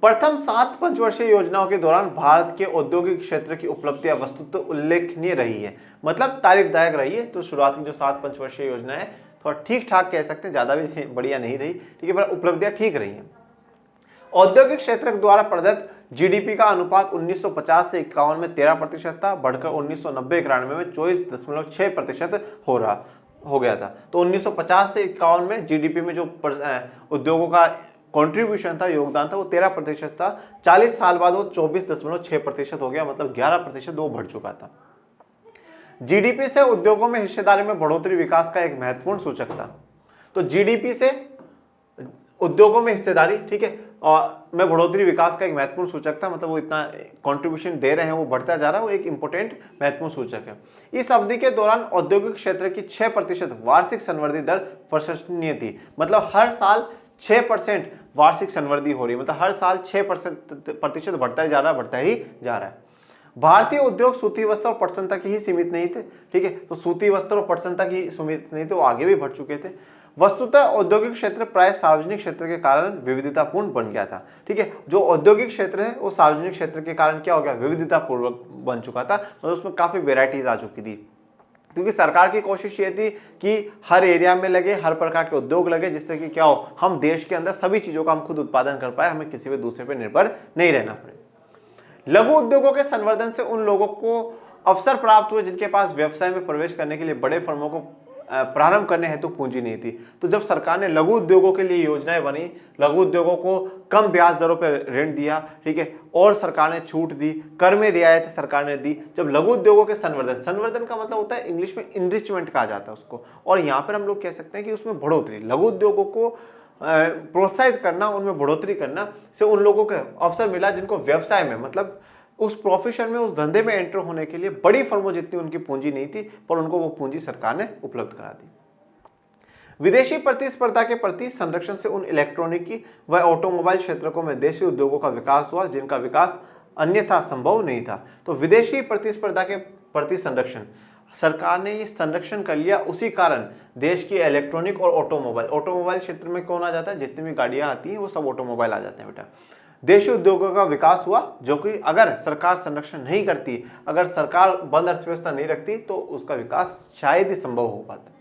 प्रथम 7 पंचवर्षीय योजनाओं के दौरान भारत के औद्योगिक क्षेत्र की उपलब्धियां वस्तुतः उल्लेखनीय रही है, मतलब तारीफदायक रही है। तो शुरुआत की जो 7 पंचवर्षीय योजना है थोड़ा ठीक ठाक कह सकते हैं, ज्यादा भी बढ़िया नहीं रही, ठीक है, पर उपलब्धियां ठीक रही है। औद्योगिक क्षेत्र द्वारा प्रदत्त जीडीपी का अनुपात 1950 से 51 में 13% था, बढ़कर 1990-91 में 24.6% हो गया था। तो 1950 से 51 में जीडीपी में जो उद्योगों का कंट्रीब्यूशन था, योगदान था, वो 13% था। 40 साल बाद वो 24.6% हो गया, मतलब 11% वो बढ़ चुका था। जीडीपी से उद्योगों में हिस्सेदारी में बढ़ोतरी विकास का एक महत्वपूर्ण सूचक था। तो जीडीपी से उद्योगों में हिस्सेदारी, ठीक है, और में बढ़ोतरी विकास का एक महत्वपूर्ण सूचक था, मतलब वो इतना कंट्रीब्यूशन दे रहे हैं, वो बढ़ता जा रहा है, वो एक इंपॉर्टेंट महत्वपूर्ण सूचक है। इस अवधि के दौरान औद्योगिक क्षेत्र की 6% वार्षिक संवर्धी दर प्रशंसनीय थी, मतलब हर साल 6% वार्षिक संवर्धी हो रही है, मतलब हर साल 6% बढ़ता ही जा रहा है। भारतीय उद्योग सूती वस्त्र और पटसन तक ही सीमित नहीं थे, ठीक है, तो सूती वस्त्र और पटसन तक ही सीमित नहीं थे, वो आगे भी बढ़ चुके थे। वस्तुतः औद्योगिक क्षेत्र प्राय सार्वजनिक क्षेत्र के कारण विविधतापूर्ण बन गया था, ठीक है। जो औद्योगिक क्षेत्र है वो सार्वजनिक क्षेत्र के कारण क्या हो गया, विविधतापूर्वक बन चुका था, मतलब उसमें काफी वेराइटीज आ चुकी थी, क्योंकि सरकार की कोशिश ये थी कि हर एरिया में लगे, हर प्रकार के उद्योग लगे, जिससे कि क्या हो, हम देश के अंदर सभी चीजों का हम खुद उत्पादन कर पाए, हमें किसी भी दूसरे पर निर्भर नहीं रहना पड़े। लघु उद्योगों के संवर्धन से उन लोगों को अवसर प्राप्त हुए जिनके पास व्यवसाय में प्रवेश करने के लिए बड़े फर्मों को प्रारंभ करने हेतु पूंजी नहीं थी। तो जब सरकार ने लघु उद्योगों के लिए योजनाएं बनी, लघु उद्योगों को कम ब्याज दरों पर ऋण दिया, ठीक है, और सरकार ने छूट दी, कर में रियायत सरकार ने दी। जब लघु उद्योगों के संवर्धन का मतलब होता है, इंग्लिश में इनरिचमेंट कहा जाता है उसको, और यहाँ पर हम लोग कह सकते हैं कि उसमें बढ़ोतरी, लघु उद्योगों को प्रोत्साहित करना, उनमें बढ़ोतरी करना से उन लोगों को अवसर मिला जिनको व्यवसाय में, मतलब उस प्रोफेशन में, उस धंधे में एंटर होने के लिए बड़ी फर्मों जितनी उनकी पूंजी नहीं थी, पर उनको वो पूंजी सरकार ने उपलब्ध करा दी। विदेशी प्रतिस्पर्धा के प्रति संरक्षण से उन इलेक्ट्रॉनिकी व ऑटोमोबाइल क्षेत्रों में देशी उद्योगों का विकास हुआ जिनका विकास अन्यथा संभव नहीं था। तो विदेशी प्रतिस्पर्धा के प्रति संरक्षण, सरकार ने ये संरक्षण कर लिया, उसी कारण देश की इलेक्ट्रॉनिक और ऑटोमोबाइल क्षेत्र में कौन आ जाता है, जितनी भी गाड़ियां आती हैं वो सब ऑटोमोबाइल आ जाते हैं बेटा। देशी उद्योगों का विकास हुआ, जो कि अगर सरकार संरक्षण नहीं करती, अगर सरकार बंद अर्थव्यवस्था नहीं रखती, तो उसका विकास शायद ही संभव हो पाता।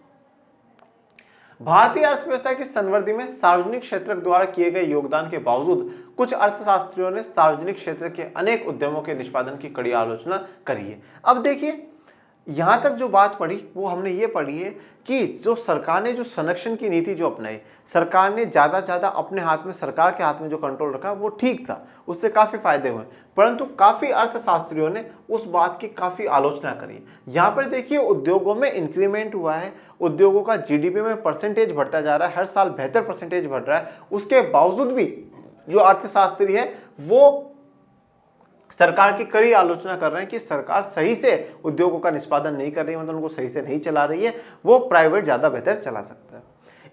भारतीय अर्थव्यवस्था की संवृद्धि में सार्वजनिक क्षेत्र द्वारा किए गए योगदान के बावजूद कुछ अर्थशास्त्रियों ने सार्वजनिक क्षेत्र के अनेक उद्यमों के निष्पादन की कड़ी आलोचना करी है। अब देखिए, यहां तक जो बात पढ़ी वो हमने ये पढ़ी है कि जो सरकार ने जो संरक्षण की नीति जो अपनाई, सरकार ने ज्यादा से ज्यादा अपने हाथ में, सरकार के हाथ में जो कंट्रोल रखा वो ठीक था, उससे काफी फायदे हुए। परंतु काफी अर्थशास्त्रियों ने उस बात की काफी आलोचना करी। यहाँ पर देखिए, उद्योगों में इंक्रीमेंट हुआ है, उद्योगों का जीडीपी में परसेंटेज बढ़ता जा रहा है, हर साल बेहतर परसेंटेज बढ़ रहा है। उसके बावजूद भी जो अर्थशास्त्री है वो सरकार की कड़ी आलोचना कर रहे हैं कि सरकार सही से उद्योगों का निष्पादन नहीं कर रही है, मतलब उनको सही से नहीं चला रही है, वो प्राइवेट ज्यादा बेहतर चला सकता है।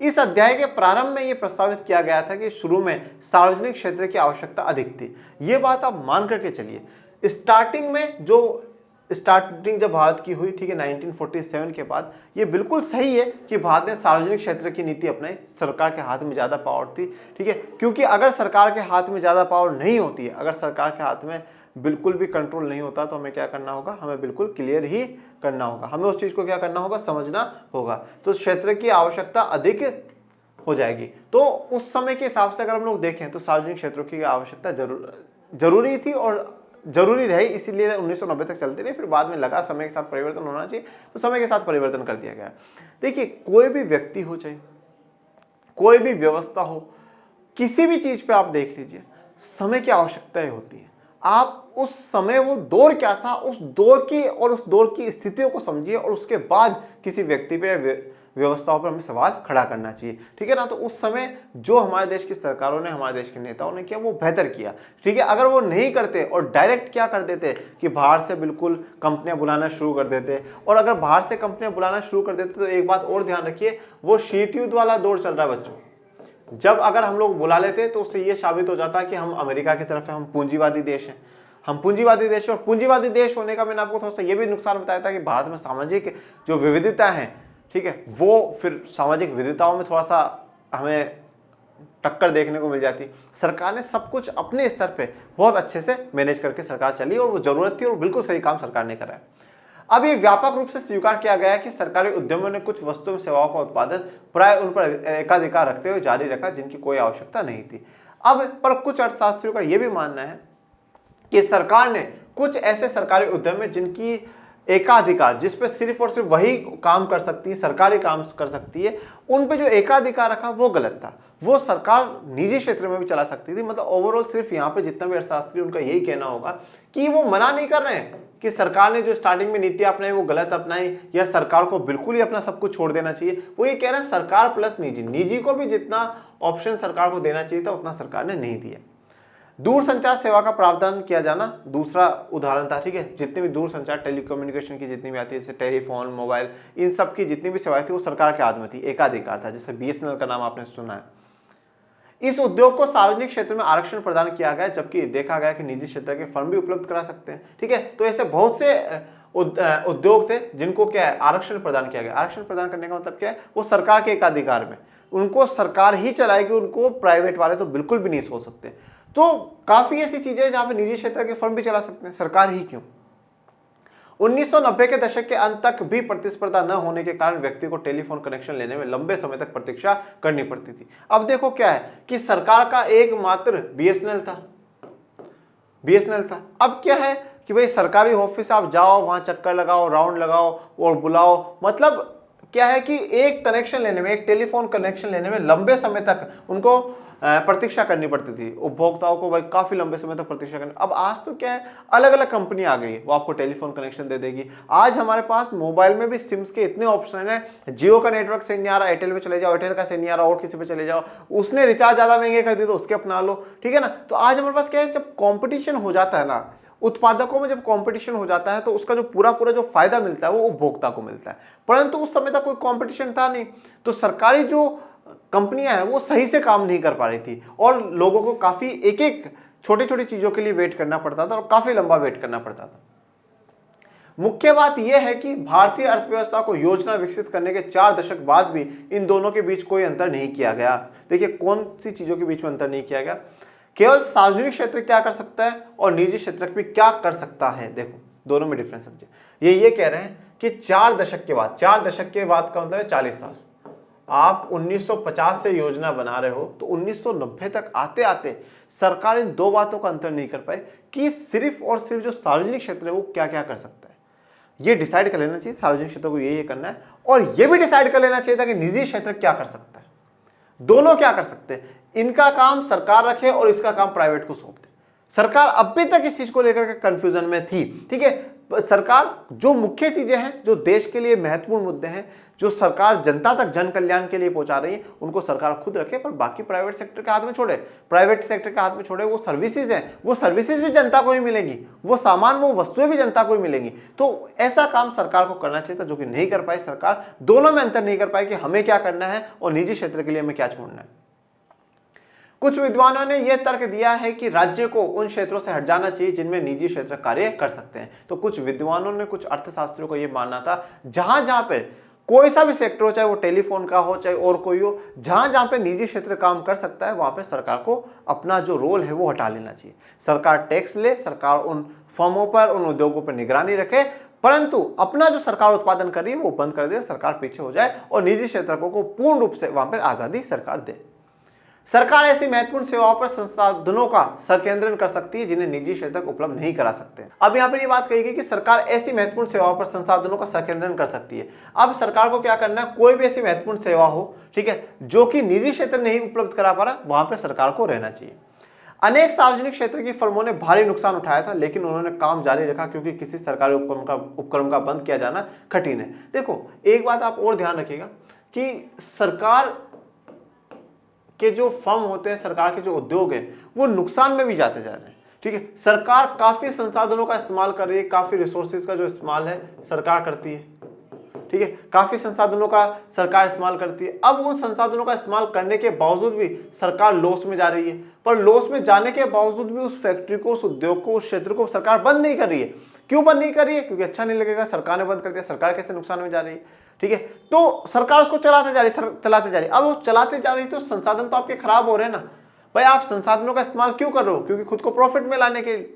इस अध्याय के प्रारंभ में यह प्रस्तावित किया गया था कि शुरू में सार्वजनिक क्षेत्र की आवश्यकता अधिक थी। ये बात आप मान करके चलिए। स्टार्टिंग जब भारत की हुई, ठीक है, 1947 के बाद, ये बिल्कुल सही है कि भारत ने सार्वजनिक क्षेत्र की नीति अपनाई। सरकार के हाथ में ज्यादा पावर थी, ठीक है, क्योंकि अगर सरकार के हाथ में ज्यादा पावर नहीं होती है, अगर सरकार के हाथ में बिल्कुल भी कंट्रोल नहीं होता, तो हमें क्या करना होगा, हमें बिल्कुल क्लियर ही करना होगा, हमें उस चीज को क्या करना होगा, समझना होगा। तो क्षेत्र की आवश्यकता अधिक हो जाएगी। तो उस समय के हिसाब से अगर हम लोग देखें तो सार्वजनिक क्षेत्रों की आवश्यकता जरूरी थी और जरूरी रही, इसीलिए 1990 तक चलती रही। फिर बाद में लगा समय के साथ परिवर्तन होना चाहिए, तो समय के साथ परिवर्तन कर दिया गया। देखिए, कोई भी व्यक्ति हो, चाहे कोई भी व्यवस्था हो, किसी भी चीज पे आप देख लीजिए, समय की आवश्यकताएं होती है। आप उस समय, वो दौर क्या था, उस दौर की स्थितियों को समझिए और उसके बाद किसी व्यक्ति पे, व्यवस्थाओं पर हमें सवाल खड़ा करना चाहिए, ठीक है ना। तो उस समय जो हमारे देश की सरकारों ने, हमारे देश के नेताओं ने किया, वो बेहतर किया, ठीक है। अगर वो नहीं करते और डायरेक्ट क्या कर देते कि बाहर से बिल्कुल कंपनियां बुलाना शुरू कर देते, और अगर बाहर से कंपनियां बुलाना शुरू कर देते तो एक बात और ध्यान रखिए, वो शीत युद्ध वाला दौर चल रहा है बच्चों। जब अगर हम लोग बुला लेते तो उससे ये साबित हो जाता है कि हम अमेरिका की तरफ है, हम पूंजीवादी देश हैं, हम पूंजीवादी देश। और पूंजीवादी देश होने का मैंने आपको थोड़ा सा ये भी नुकसान बताया था कि भारत में सामाजिक जो विविधता है, ठीक है, वो फिर सामाजिक विविधताओं में थोड़ा सा हमें टक्कर देखने को मिल जाती। सरकार ने सब कुछ अपने स्तर पे बहुत अच्छे से मैनेज करके सरकार चली, और वो जरूरत थी और बिल्कुल सही काम सरकार ने करा है। अब ये व्यापक रूप से स्वीकार किया गया है कि सरकारी उद्यमों ने कुछ वस्तुओं और सेवाओं का उत्पादन प्राय उन पर एकाधिकार रखते हुए जारी रखा जिनकी कोई आवश्यकता नहीं थी। अब पर कुछ अर्थशास्त्रियों का यह भी मानना है कि सरकार ने कुछ ऐसे सरकारी उद्यम है जिनकी एकाधिकार, जिस पे सिर्फ और सिर्फ वही काम कर सकती है, सरकारी काम कर सकती है, उन पे जो एकाधिकार रखा वो गलत था। वो सरकार निजी क्षेत्र में भी चला सकती थी। मतलब ओवरऑल सिर्फ यहाँ पे जितना भी अर्थशास्त्री, उनका यही कहना होगा कि वो मना नहीं कर रहे हैं कि सरकार ने जो स्टार्टिंग में नीति अपनाई वो गलत अपनाई, या सरकार को बिल्कुल ही अपना सब कुछ छोड़ देना चाहिए। वो ये कह रहे हैं सरकार प्लस निजी को भी जितना ऑप्शन सरकार को देना चाहिए था उतना सरकार ने नहीं दिया। दूरसंचार सेवा का प्रावधान किया जाना दूसरा उदाहरण था, ठीक है। जितनी भी दूरसंचार, टेलीकम्युनिकेशन की जितनी भी आती है, जैसे टेलीफोन, मोबाइल, इन सब की जितनी भी सेवाएं थी वो सरकार के हाथ में थी, एकाधिकार था, जिससे BSNL का नाम आपने सुना है। इस उद्योग को सार्वजनिक क्षेत्र में आरक्षण प्रदान किया गया, जबकि देखा गया कि निजी क्षेत्र के फर्म भी उपलब्ध करा सकते हैं, ठीक है। तो ऐसे बहुत से उद्योग थे जिनको क्या है, आरक्षण प्रदान किया गया। आरक्षण प्रदान करने का मतलब क्या है, वो सरकार के एकाधिकार में, उनको सरकार ही चलाएगी, उनको प्राइवेट वाले तो बिल्कुल भी नहीं सोच सकते। तो काफी ऐसी चीजें जहां पे निजी क्षेत्र के फर्म भी चला सकते हैं, सरकार ही क्यों। 1990 के दशक के अंत तक भी प्रतिस्पर्धा न होने के कारण व्यक्ति को टेलीफोन कनेक्शन लेने में लंबे समय तक प्रतीक्षा करनी पड़ती थी। अब देखो क्या है कि सरकार का एकमात्र BSNL था। अब क्या है कि भाई सरकारी ऑफिस आप जाओ, वहां चक्कर लगाओ, राउंड लगाओ और बुलाओ। मतलब क्या है कि एक कनेक्शन लेने में, एक टेलीफोन कनेक्शन लेने में लंबे समय तक उनको प्रतीक्षा करनी पड़ती थी। उपभोक्ताओं को भाई काफी लंबे समय तक प्रतीक्षा करनी। अब आज तो क्या है, अलग अलग कंपनी आ गई है, वो आपको टेलीफोन कनेक्शन दे देगी। आज हमारे पास मोबाइल में भी सिम्स के इतने ऑप्शन है, जियो का नेटवर्क सही नहीं आ रहा, एयरटेल पे चले जाओ, एयरटेल का सही नहीं आ रहा और किसी पे चले जाओ, उसने रिचार्ज ज्यादा महंगे कर दिए तो उसके अपना लो, ठीक है ना। तो आज हमारे पास क्या है, जब कॉम्पिटिशन हो जाता है ना, उत्पादकों में जब कंपटीशन हो जाता है तो उसका जो पूरा जो फायदा मिलता है वो उपभोक्ता को मिलता है। परंतु उस समय तक कोई कंपटीशन था नहीं, तो सरकारी जो कंपनियां हैं वो सही से काम नहीं कर पा रही थी और लोगों को काफी एक छोटी छोटी चीजों के लिए वेट करना पड़ता था और काफी लंबा वेट करना पड़ता था। मुख्य बात यह है कि भारतीय अर्थव्यवस्था को योजना विकसित करने के 4 दशक बाद भी इन दोनों के बीच कोई अंतर नहीं किया गया। देखिए कौन सी चीजों के बीच में अंतर नहीं किया गया, केवल सार्वजनिक क्षेत्र क्या कर सकता है और निजी क्षेत्र भी क्या कर सकता है। देखो दोनों में डिफरेंस समझे। ये कह रहे हैं कि 4 दशक के बाद, 4 दशक के बाद का मतलब है 40 साल, आप 1950 से योजना बना रहे हो तो 1990 तक आते आते सरकार इन दो बातों का अंतर नहीं कर पाई कि सिर्फ और सिर्फ जो सार्वजनिक क्षेत्र है वो क्या क्या कर सकता है। ये डिसाइड कर लेना चाहिए सार्वजनिक क्षेत्र को ये करना है, और ये भी डिसाइड कर लेना चाहिए था कि निजी क्षेत्र क्या कर सकता है। दोनों क्या कर सकते हैं, इनका काम सरकार रखे और इसका काम प्राइवेट को सौंप दे। सरकार अभी तक इस चीज को लेकर के कंफ्यूजन में थी। ठीक है, सरकार जो मुख्य चीजें हैं, जो देश के लिए महत्वपूर्ण मुद्दे हैं, जो सरकार जनता तक जन कल्याण के लिए पहुंचा रही है, उनको सरकार खुद रखे, पर बाकी प्राइवेट सेक्टर के हाथ में छोड़े। प्राइवेट सेक्टर के हाथ में छोड़े, वो सर्विसेज हैं, वो सर्विसेज भी जनता को ही मिलेंगी, वो सामान, वो वस्तुएं भी जनता को ही मिलेंगी। तो ऐसा काम सरकार को करना चाहिए था, जो कि नहीं कर पाई सरकार। दोनों में अंतर नहीं कर पाई कि हमें क्या करना है और निजी क्षेत्र के लिए हमें क्या छोड़ना है। कुछ विद्वानों ने यह तर्क दिया है कि राज्य को उन क्षेत्रों से हट जाना चाहिए जिनमें निजी क्षेत्र कार्य कर सकते हैं। तो कुछ विद्वानों ने, कुछ अर्थशास्त्रियों को यह मानना था, जहां जहां पे कोई सा भी सेक्टर हो, चाहे वो टेलीफोन का हो, चाहे और कोई हो, जहां जहां पे निजी क्षेत्र काम कर सकता है, वहां पे सरकार को अपना जो रोल है वो हटा लेना चाहिए। सरकार टैक्स ले, सरकार उन फर्मों पर, उन उद्योगों पर निगरानी रखे, परंतु अपना जो सरकार उत्पादन कर रही है वो बंद कर दे, सरकार पीछे हो जाए और निजी क्षेत्रों को पूर्ण रूप से वहां पर आजादी सरकार दे। सरकार ऐसी महत्वपूर्ण सेवाओं पर संसाधनों का संकेंद्रण कर सकती है जिन्हें निजी क्षेत्र उपलब्ध नहीं करा सकते। अब यहाँ पर ये बात कही गई कि सरकार ऐसी महत्वपूर्ण सेवाओं पर संसाधनों का संकेंद्रण कर सकती है। अब सरकार को क्या करना है, कोई भी ऐसी महत्वपूर्ण सेवा हो, ठीक है, जो कि निजी क्षेत्र नहीं उपलब्ध करा पा रहा, वहां पर सरकार को रहना चाहिए। अनेक सार्वजनिक क्षेत्र की फर्मों ने भारी नुकसान उठाया था, लेकिन उन्होंने काम जारी रखा क्योंकि किसी सरकारी उपक्रम का बंद किया जाना कठिन है। देखो, एक बात आप और ध्यान रखिएगा कि सरकार के जो फर्म होते हैं, सरकार के जो उद्योग हैं, वो नुकसान में भी जाते जा रहे हैं। ठीक है, सरकार काफी संसाधनों का इस्तेमाल कर रही है, काफी रिसोर्सेज का जो इस्तेमाल है सरकार करती है। ठीक है, काफी संसाधनों का सरकार इस्तेमाल करती है। अब उन संसाधनों का इस्तेमाल करने के बावजूद भी सरकार लॉस में जा रही है, पर लॉस में जाने के बावजूद भी उस फैक्ट्री को, उस उद्योग को, उस क्षेत्र को सरकार बंद नहीं कर रही है। क्यों बंद नहीं कर रही है? क्योंकि अच्छा नहीं लगेगा, सरकार ने बंद कर दिया, सरकार कैसे नुकसान में जा रही है। ठीक है, तो सरकार उसको चलाते जा रही। अब वो चलाते जा रही तो संसाधन तो आपके खराब हो रहे हैं ना भाई। आप संसाधनों का इस्तेमाल क्यों कर रहे हो? क्योंकि खुद को प्रॉफिट में लाने के लिए।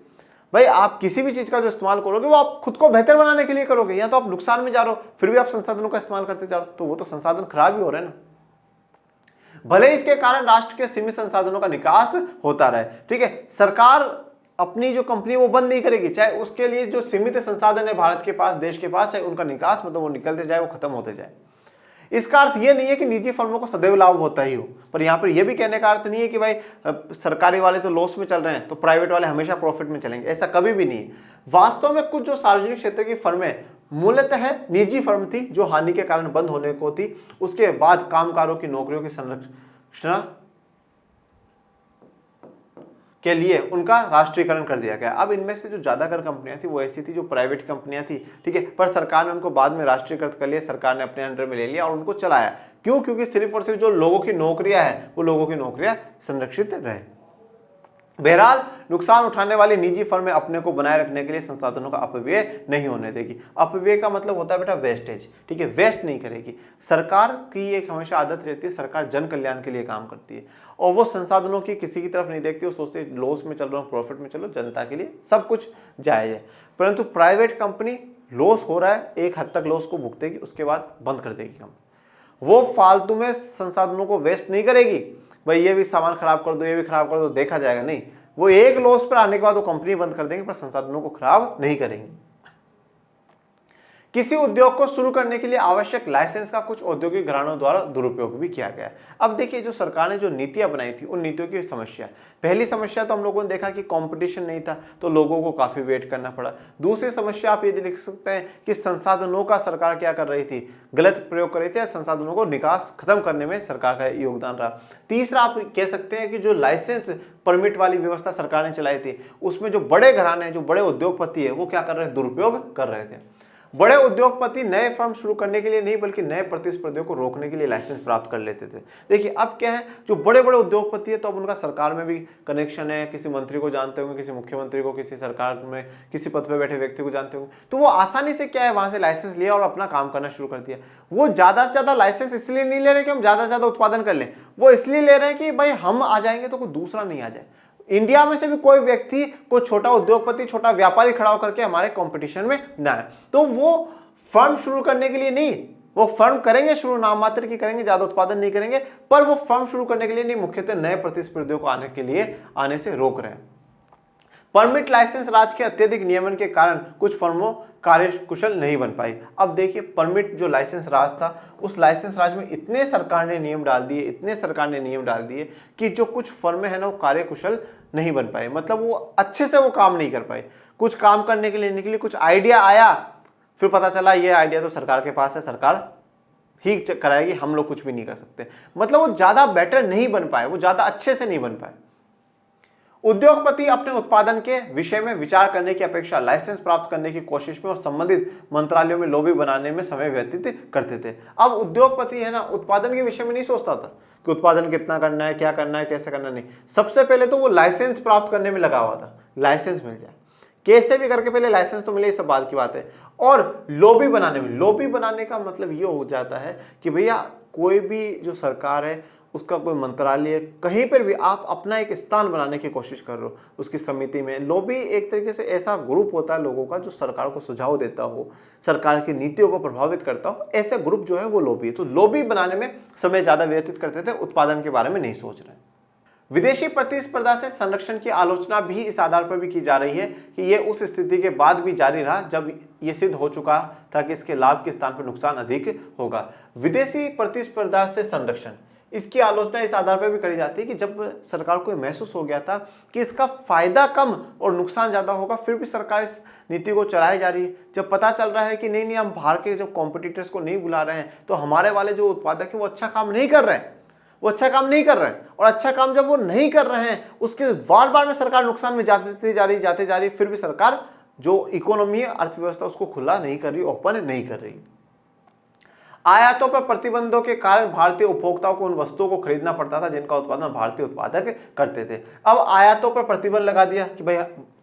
भाई आप किसी भी चीज का जो इस्तेमाल करोगे वो आप खुद को बेहतर बनाने के लिए करोगे, या तो आप नुकसान में जा रहे हो फिर भी आप संसाधनों का इस्तेमाल करते जा रहे हो, तो वो तो संसाधन खराब ही हो रहे हैं ना। भले इसके कारण राष्ट्र के सीमित संसाधनों का निकास होता रहे। ठीक है, सरकार अपनी जो कंपनी वो बंद नहीं करेगी, चाहे उसके लिए जो सीमित संसाधन है भारत के पास, देश के पास, चाहे उनका निकास मतलब वो निकलते जाए, वो खत्म होते जाए। इसका अर्थ ये नहीं है कि निजी फर्मों को सदैव लाभ होता ही हो, पर यहाँ पर यह भी कहने का अर्थ नहीं है कि भाई सरकारी वाले तो लॉस में चल रहे हैं तो प्राइवेट वाले हमेशा प्रॉफिट में चलेंगे, ऐसा कभी भी नहीं। वास्तव में कुछ जो सार्वजनिक क्षेत्र की फर्में मूलतः निजी फर्म थी, जो हानि के कारण बंद होने को थी, उसके बाद कामगारों की नौकरियों की संरक्षण के लिए उनका राष्ट्रीयकरण कर दिया गया। अब इनमें से जो ज्यादातर कंपनियां थी वो ऐसी थी जो प्राइवेट कंपनियां थी। ठीक है, पर सरकार ने उनको बाद में राष्ट्रीयकृत कर लिया, सरकार ने अपने अंडर में ले लिया और उनको चलाया। क्यों? क्योंकि सिर्फ और सिर्फ जो लोगों की नौकरियां हैं वो लोगों की नौकरियां संरक्षित रहे। बहरहाल नुकसान उठाने वाली निजी फर्में अपने को बनाए रखने के लिए संसाधनों का अपव्यय नहीं होने देगी। अपव्यय का मतलब होता है बेटा वेस्टेज। ठीक है, वेस्ट नहीं करेगी। सरकार की एक हमेशा आदत रहती है, सरकार जन कल्याण के लिए काम करती है और वो संसाधनों की किसी की तरफ नहीं देखती। वो सोचते लॉस में चल रहा हूँ, प्रॉफिट में चलो, जनता के लिए सब कुछ जायज है। परंतु प्राइवेट कंपनी लॉस हो रहा है, एक हद तक लॉस को भुगतेगी, उसके बाद बंद कर देगी कंपनी। वो फालतू में संसाधनों को वेस्ट नहीं करेगी, भाई ये भी सामान खराब कर दो, ये भी खराब कर दो, देखा जाएगा, नहीं। वो एक लॉस पर आने के बाद वो कंपनी बंद कर देंगे, पर संसाधनों को खराब नहीं करेंगे। किसी उद्योग को शुरू करने के लिए आवश्यक लाइसेंस का कुछ औद्योगिक घरानों द्वारा दुरुपयोग भी किया गया। अब देखिए, जो सरकार ने जो नीतियां बनाई थी, उन नीतियों की समस्या, पहली समस्या तो हम लोगों ने देखा कि कंपटीशन नहीं था, तो लोगों को काफी वेट करना पड़ा। दूसरी समस्या आप ये देख सकते हैं कि संसाधनों का सरकार क्या कर रही थी, गलत प्रयोग कर रही थी, संसाधनों को निकास खत्म करने में सरकार का योगदान रहा। तीसरा आप कह सकते हैं कि जो लाइसेंस परमिट वाली व्यवस्था सरकार ने चलाई थी, उसमें जो बड़े घराने हैं, जो बड़े उद्योगपति है, वो क्या कर रहे हैं, दुरुपयोग कर रहे थे। बड़े उद्योगपति नए फर्म शुरू करने के लिए नहीं बल्कि नए प्रतिस्पर्धियों को रोकने के लिए लाइसेंस प्राप्त कर लेते थे। देखिए अब क्या है, जो बड़े बड़े उद्योगपति है तो अब उनका सरकार में भी कनेक्शन है, किसी मंत्री को जानते होंगे, किसी मुख्यमंत्री को, किसी सरकार में किसी पद पर बैठे व्यक्ति को जानते होंगे, तो वो आसानी से क्या है वहां से लाइसेंस लिया और अपना काम करना शुरू कर दिया। वो ज्यादा से ज्यादा लाइसेंस इसलिए नहीं ले रहे कि हम ज्यादा से ज्यादा उत्पादन कर लें, वो इसलिए ले रहे हैं कि भाई हम आ जाएंगे तो कोई दूसरा नहीं आ जाए। इंडिया में से भी कोई व्यक्ति, कोई छोटा उद्योगपति, छोटा व्यापारी खड़ा होकर के हमारे कंपटीशन में ना है। तो वो फर्म शुरू करने के लिए नहीं, वो फर्म करेंगे शुरू, नाम मात्र की करेंगे, ज्यादा उत्पादन नहीं करेंगे, पर वो फर्म शुरू करने के लिए नहीं, मुख्यतः नए प्रतिस्पर्धियों को आने से रोक रहे हैं। परमिट लाइसेंस राज के अत्यधिक नियमन के कारण कुछ फर्मों कार्यकुशल नहीं बन पाई। अब देखिए, परमिट जो लाइसेंस राज था, उस लाइसेंस राज में इतने सरकार ने नियम डाल दिए कि जो कुछ फर्में हैं ना, वो कार्यकुशल नहीं बन पाए, मतलब वो अच्छे से वो काम नहीं कर पाए। कुछ काम करने के लिए निकली, कुछ आइडिया आया, फिर पता चला ये आइडिया तो सरकार के पास है, सरकार ही कराएगी, हम लोग कुछ भी नहीं कर सकते। मतलब वो ज्यादा बेटर नहीं बन पाए, वो ज्यादा अच्छे से नहीं बन पाए। उद्योगपति अपने उत्पादन के विषय में विचार करने की अपेक्षा लाइसेंस प्राप्त करने की कोशिश में और संबंधित मंत्रालयों में लॉबी बनाने में समय व्यतीत करते थे। अब उद्योगपति है ना, उत्पादन के विषय में नहीं सोचता था कि उत्पादन कितना करना है, क्या करना है, कैसे करना, नहीं। सबसे पहले तो वो लाइसेंस प्राप्त करने में लगा हुआ था, लाइसेंस मिल जाए, कैसे भी करके पहले लाइसेंस तो मिले, ये सब बात की बात है। और लॉबी बनाने में, लॉबी बनाने का मतलब ये हो जाता है कि भैया कोई भी जो सरकार है, उसका कोई मंत्रालय, कहीं पर भी आप अपना एक स्थान बनाने की कोशिश कर रहे हो उसकी समिति में। लॉबी एक तरीके से ऐसा ग्रुप होता है लोगों का जो सरकार को सुझाव देता हो, सरकार की नीतियों को प्रभावित करता हो, ऐसा ग्रुप जो है वो लॉबी है। तो लॉबी बनाने में समय ज्यादा व्यतीत करते थे, उत्पादन के बारे में नहीं सोच रहे। विदेशी प्रतिस्पर्धा से संरक्षण की आलोचना भी इस आधार पर भी की जा रही है कि यह उस स्थिति के बाद भी जारी रहा जब यह सिद्ध हो चुका था कि इसके लाभ के स्थान पर नुकसान अधिक होगा। विदेशी प्रतिस्पर्धा से संरक्षण, इसकी आलोचना इस आधार पर भी करी जाती है कि जब सरकार को महसूस हो गया था कि इसका फायदा कम और नुकसान ज्यादा होगा, फिर भी सरकार इस नीति को चलाए जा रही है। जब पता चल रहा है कि नहीं, हम बाहर के जब कॉम्पिटिटर्स को नहीं बुला रहे हैं, तो हमारे वाले जो उत्पादक है वो अच्छा काम नहीं कर रहे हैं, और अच्छा काम जब वो नहीं कर रहे हैं, उसके बार बार में सरकार नुकसान में जाते जा रही, फिर भी सरकार जो इकोनॉमी है, अर्थव्यवस्था, उसको खुला नहीं कर रही, ओपन नहीं कर रही। आयातों पर प्रतिबंधों के कारण भारतीय उपभोक्ताओं को उन वस्तुओं को खरीदना पड़ता था जिनका उत्पादन भारतीय उत्पादक करते थे। अब आयातों पर प्रतिबंध लगा दिया कि भाई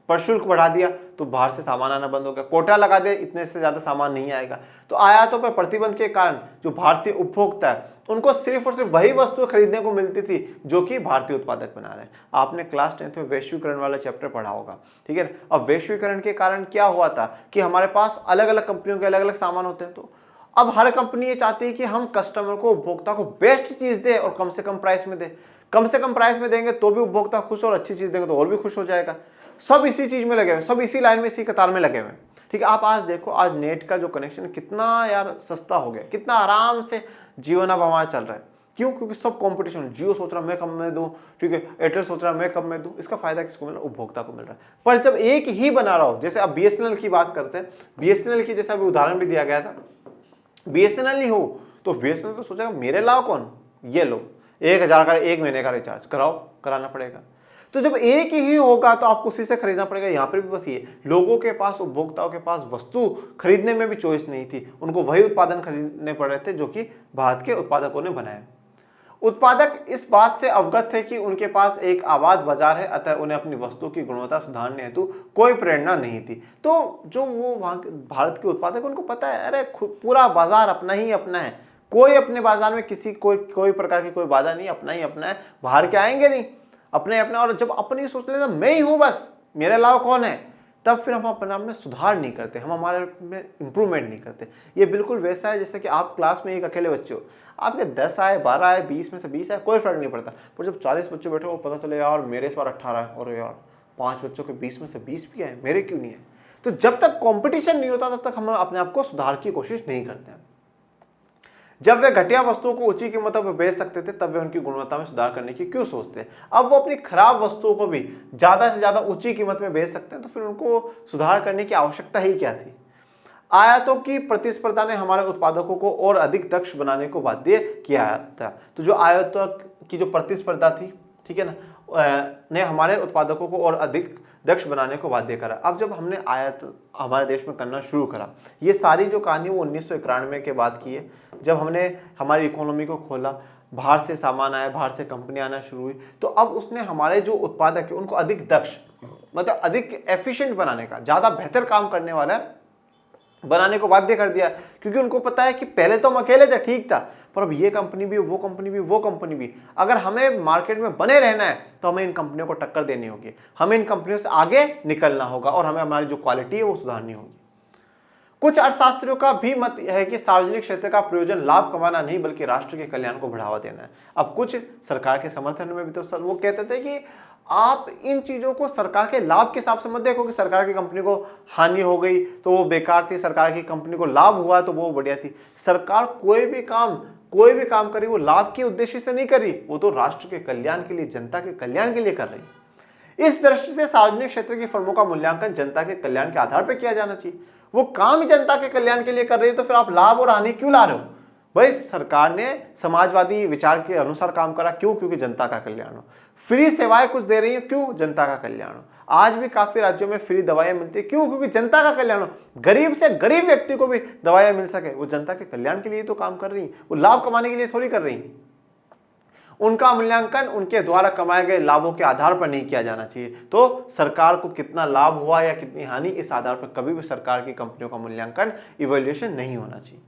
प्रशुल्क बढ़ा दिया तो बाहर से सामान आना बंद हो गया, कोटा लगा दिया, इतने से ज्यादा सामान नहीं आएगा। तो आयातों पर प्रतिबंध के कारण जो भारतीय उपभोक्ता है उनको सिर्फ और सिर्फ वही वस्तुएं खरीदने को मिलती थी जो कि भारतीय उत्पादक बना रहे हैं। आपने क्लास 10th में वैश्वीकरण वाला चैप्टर पढ़ा होगा, ठीक है। अब वैश्वीकरण के कारण क्या हुआ था कि हमारे पास अलग अलग कंपनियों के अलग अलग सामान होते हैं, तो अब हर कंपनी ये चाहती है कि हम कस्टमर को, उपभोक्ता को बेस्ट चीज दे और कम से कम प्राइस में दे। कम से कम प्राइस में देंगे तो भी उपभोक्ता खुश, और अच्छी चीज देंगे तो और भी खुश हो जाएगा। सब इसी चीज में लगे हुए, सब इसी लाइन में, इसी कतार में लगे हुए, ठीक है। आप आज देखो, आज नेट का जो कनेक्शन कितना यार सस्ता हो गया, कितना आराम से जीवन अब हमारा चल रहा है। क्यों? क्योंकि सब कंपटीशन, जियो सोच रहा मैं कम में दूं, ठीक है, एयरटेल सोच रहा मैं कम में दूं। इसका फायदा किसको मिल रहा है? उपभोक्ता को मिल रहा है। पर जब एक ही बना रहा हो, जैसे अब बीएसएनएल की बात करते हैं, बीएसएनएल की जैसा अभी उदाहरण भी दिया गया था, बीएसएनएल ही हो तो बीएसएनएल तो सोचेगा मेरे लाओ कौन, ये लो 1000 का 1 महीने का रिचार्ज कराना पड़ेगा। तो जब एक ही होगा तो आपको उसी से खरीदना पड़ेगा। यहाँ पर भी बस ये, लोगों के पास, उपभोक्ताओं के पास वस्तु खरीदने में भी चॉइस नहीं थी, उनको वही उत्पादन खरीदने पड़ रहे थे जो कि भारत के उत्पादकों ने बनाए। उत्पादक इस बात से अवगत थे कि उनके पास एक आबाद बाजार है, अतः उन्हें अपनी वस्तु की गुणवत्ता सुधारने हेतु कोई प्रेरणा नहीं थी। तो जो वो वहाँ भारत के उत्पादक, उनको पता है अरे पूरा बाजार अपना ही अपना है, कोई अपने बाजार में किसी कोई प्रकार की कोई बाधा नहीं, अपना ही अपना है, बाहर के आएंगे नहीं, अपने अपने। और जब अपनी सोच लेना मैं ही हूँ बस, मेरे अलावा कौन है, तब फिर हम अपने आप में सुधार नहीं करते, हम हमारे में इंप्रूवमेंट नहीं करते। ये बिल्कुल वैसा है जैसे कि आप क्लास में एक अकेले बच्चे हो, आपके 10 आए, 12 आए, 20 में से 20 आए, कोई फर्क नहीं पड़ता। पर जब 40 बच्चे बैठे हो, पता चले यार मेरे इस बार 18 है, और यार 5 बच्चों के 20 में से 20 भी आए, मेरे क्यों नहीं है। तो जब तक कॉम्पिटिशन नहीं होता तब तक हम अपने आप को सुधार की कोशिश नहीं करते हैं। जब वे घटिया वस्तुओं को ऊंची कीमतों पर बेच सकते थे, तब वे उनकी गुणवत्ता में सुधार करने की क्यों सोचते हैं। अब वो अपनी खराब वस्तुओं को भी ज्यादा से ज्यादा ऊंची कीमत में बेच सकते हैं, तो फिर उनको सुधार करने की आवश्यकता ही क्या थी। आयातों की प्रतिस्पर्धा ने हमारे उत्पादकों को और अधिक दक्ष बनाने को बाध्य किया था। तो जो आयातों की जो प्रतिस्पर्धा थी, ठीक है ना, ने हमारे उत्पादकों को और अधिक दक्ष बनाने को बाध्य करा। अब जब हमने आयात हमारे देश में करना शुरू करा, ये सारी जो कहानी वो 1991 के बाद की है, जब हमने हमारी इकोनॉमी को खोला, बाहर से सामान आया, बाहर से कंपनी आना शुरू हुई, तो अब उसने हमारे जो उत्पादक है उनको अधिक दक्ष, मतलब अधिक एफिशिएंट बनाने का, ज्यादा बेहतर काम करने वाला बनाने को बाध्य कर दिया। क्योंकि उनको पता है कि पहले तो हम अकेले थे, ठीक था, पर अब ये कंपनी भी, वो कंपनी भी, वो कंपनी भी, अगर हमें मार्केट में बने रहना है तो हमें इन कंपनियों को टक्कर देनी होगी, हमें इन कंपनियों से आगे निकलना होगा, और हमें हमारी जो क्वालिटी है वो सुधारनी होगी। कुछ अर्थशास्त्रियों का भी मत है कि सार्वजनिक क्षेत्र का प्रयोजन लाभ कमाना नहीं बल्कि राष्ट्र के कल्याण को बढ़ावा देना है। अब कुछ सरकार के समर्थन में भी तो वो कहते थे कि आप इन चीजों को सरकार के लाभ के हिसाब से मत देखो कि सरकार की कंपनी को हानि हो गई तो वो बेकार थी, सरकार की कंपनी को लाभ हुआ तो वो बढ़िया थी। सरकार कोई भी काम करी वो लाभ के उद्देश्य से नहीं करी, वो तो राष्ट्र के कल्याण के लिए, जनता के कल्याण के लिए कर रही। इस दृष्टि से सार्वजनिक क्षेत्र की फर्मों का मूल्यांकन जनता के कल्याण के आधार पर किया जाना चाहिए। वो काम ही जनता के कल्याण के लिए कर रही है तो फिर आप लाभ और हानि क्यों ला रहे हो? भाई सरकार ने समाजवादी विचार के अनुसार काम करा, क्यों? क्योंकि जनता का कल्याण हो। फ्री सेवाएं कुछ दे रही है, क्यों? जनता का कल्याण हो। आज भी काफी राज्यों में फ्री दवाएं मिलती है, क्यों? क्योंकि जनता का कल्याण हो। गरीब से गरीब व्यक्ति को भी दवाएं मिल सके, वो जनता के कल्याण के लिए तो काम कर रही है, वो लाभ कमाने के लिए थोड़ी कर रही है। उनका मूल्यांकन उनके द्वारा कमाए गए लाभों के आधार पर नहीं किया जाना चाहिए। तो सरकार को कितना लाभ हुआ या कितनी हानि, इस आधार पर कभी भी सरकार की कंपनियों का मूल्यांकन, इवैल्यूएशन नहीं होना चाहिए।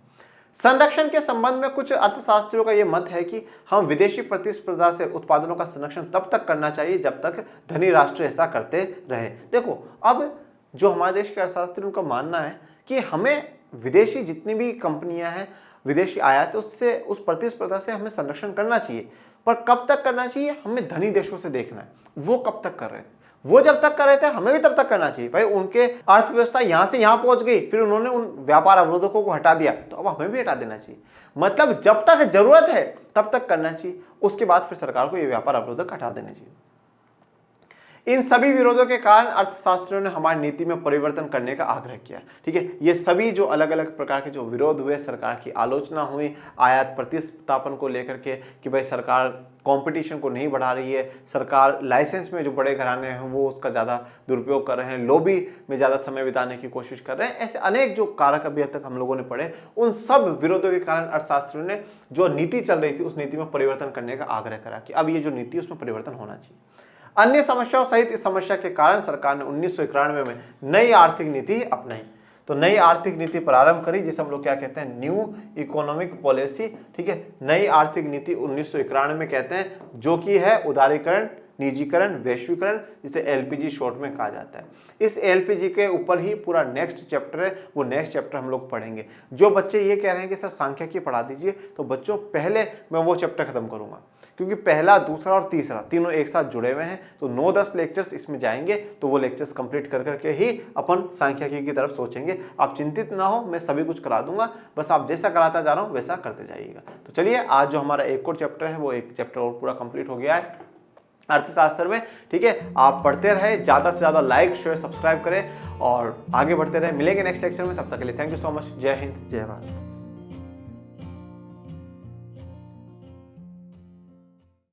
संरक्षण के संबंध में कुछ अर्थशास्त्रियों का यह मत है कि हम विदेशी प्रतिस्पर्धा से उत्पादनों का संरक्षण तब तक करना चाहिए जब तक धनी राष्ट्र ऐसा करते रहे। देखो, अब जो हमारे देश के अर्थशास्त्री, उनका मानना है कि हमें विदेशी जितनी भी कंपनियां हैं, विदेशी आयात, उससे, उस प्रतिस्पर्धा से हमें संरक्षण करना चाहिए। पर कब तक करना चाहिए? हमें धनी देशों से देखना है वो कब तक कर रहे हैं। वो जब तक कर रहे थे हमें भी तब तक करना चाहिए। भाई उनके अर्थव्यवस्था यहां से यहां पहुंच गई, फिर उन्होंने उन व्यापार अवरोधकों को हटा दिया, तो अब हमें भी हटा देना चाहिए। मतलब जब तक जरूरत है तब तक करना चाहिए, उसके बाद फिर सरकार को ये व्यापार अवरोधक हटा देने चाहिए। इन सभी विरोधों के कारण अर्थशास्त्रियों ने हमारी नीति में परिवर्तन करने का आग्रह किया। ठीक है, ये सभी जो अलग अलग प्रकार के जो विरोध हुए, सरकार की आलोचना हुई आयात प्रतिस्थापन को लेकर के कि भाई सरकार कंपटीशन को नहीं बढ़ा रही है, सरकार लाइसेंस में जो बड़े घराने हैं वो उसका ज़्यादा दुरुपयोग कर रहे हैं, लॉबी में ज़्यादा समय बिताने की कोशिश कर रहे हैं, ऐसे अनेक जो कारक अभी तक हम लोगों ने पढ़े, उन सब विरोधों के कारण अर्थशास्त्रियों ने जो नीति चल रही थी उस नीति में परिवर्तन करने का आग्रह करा कि अब ये जो नीति उसमें परिवर्तन होना चाहिए। अन्य समस्याओं सहित इस समस्या के कारण सरकार ने 1991 में नई आर्थिक नीति अपनाई। तो नई आर्थिक नीति प्रारंभ करी, जिसे हम लोग क्या कहते हैं, न्यू इकोनॉमिक पॉलिसी। ठीक है, नई आर्थिक नीति 1991 में कहते हैं, जो कि है उदारीकरण, निजीकरण, वैश्वीकरण, जिसे एलपीजी शॉर्ट में कहा जाता है। इस एलपीजी के ऊपर ही पूरा नेक्स्ट चैप्टर है, वो नेक्स्ट चैप्टर हम लोग पढ़ेंगे। जो बच्चे ये कह रहे हैं कि सर सांख्यिकी पढ़ा दीजिए, तो बच्चों पहले मैं वो चैप्टर खत्म करूंगा, क्योंकि पहला, दूसरा और तीसरा तीनों एक साथ जुड़े हुए हैं। तो 9-10 लेक्चर्स इसमें जाएंगे, तो वो लेक्चर्स कंप्लीट कर करके ही अपन सांख्यिकी की तरफ सोचेंगे। आप चिंतित ना हो, मैं सभी कुछ करा दूंगा, बस आप जैसा कराता जा रहा हूँ वैसा करते जाइएगा। तो चलिए, आज जो हमारा एक और चैप्टर है वो एक चैप्टर और पूरा कंप्लीट हो गया है अर्थशास्त्र में। ठीक है, आप पढ़ते रहे, ज़्यादा से ज़्यादा लाइक, शेयर, सब्सक्राइब करें और आगे बढ़ते रहे। मिलेंगे नेक्स्ट लेक्चर में, तब तक के लिए थैंक यू सो मच। जय हिंद, जय भारत।